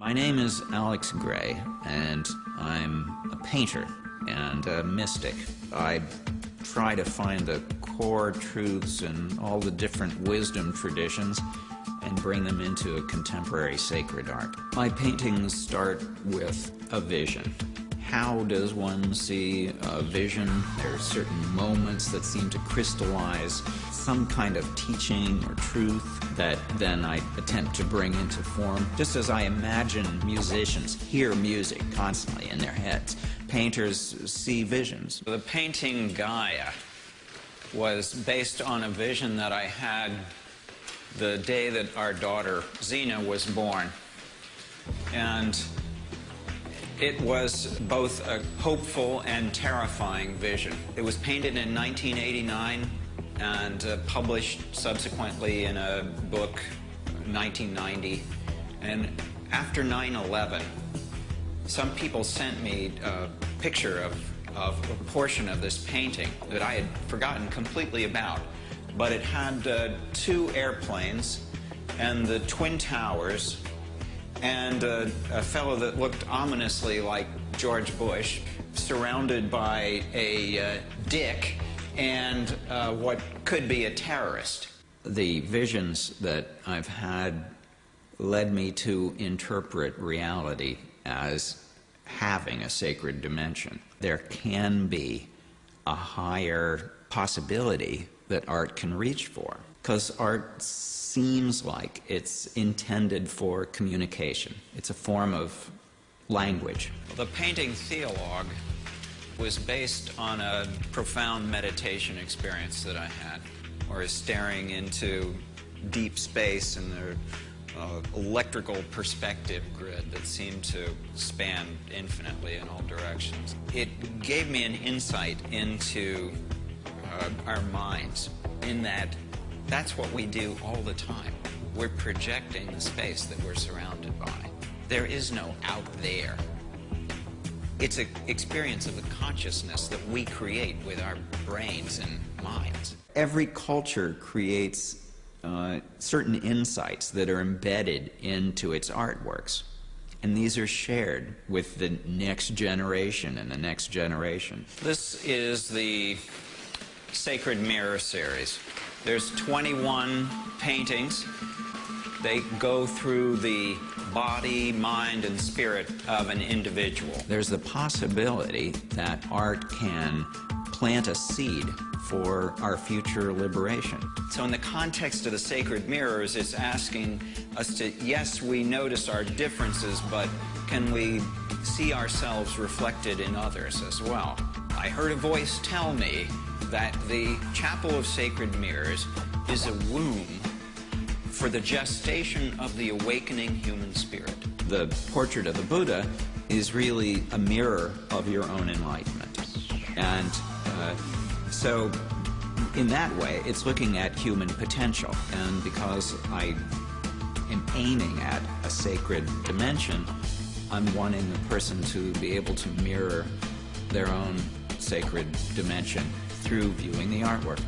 My name is Alex Gray, and I'm a painter and a mystic. I try to find the core truths in all the different wisdom traditions and bring them into a contemporary sacred art. My paintings start with a vision. How does one see a vision? There are certain moments that seem to crystallize some kind of teaching or truth that then I attempt to bring into form. Just as I imagine musicians hear music constantly in their heads, painters see visions. The painting Gaia was based on a vision that I had the day that our daughter Xena was born. And it was both a hopeful and terrifying vision. It was painted in 1989 and published subsequently in a book, 1990. And after 9/11, some people sent me a picture of a portion of this painting that I had forgotten completely about. But it had two airplanes and the Twin Towers and a fellow that looked ominously like George Bush, surrounded by a dick and what could be a terrorist. The visions that I've had led me to interpret reality as having a sacred dimension. There can be a higher possibility that art can reach for, because art seems like it's intended for communication. It's a form of language. The painting Theologue was based on a profound meditation experience that I had, where I was staring into deep space and the electrical perspective grid that seemed to span infinitely in all directions. It gave me an insight into our minds, in that that's what we do all the time. We're projecting the space that we're surrounded by. There is no out there. It's an experience of the consciousness that we create with our brains and minds. Every culture creates certain insights that are embedded into its artworks. And these are shared with the next generation and the next generation. This is the Sacred Mirror series. There's 21 paintings. They go through the body, mind, and spirit of an individual. There's the possibility that art can plant a seed for our future liberation. So in the context of the Sacred Mirrors, it's asking us to, yes, we notice our differences, but can we see ourselves reflected in others as well? I heard a voice tell me that the Chapel of Sacred Mirrors is a womb for the gestation of the awakening human spirit. The portrait of the Buddha is really a mirror of your own enlightenment. And so in that way, it's looking at human potential. And because I am aiming at a sacred dimension, I'm wanting the person to be able to mirror their own sacred dimension through viewing the artwork.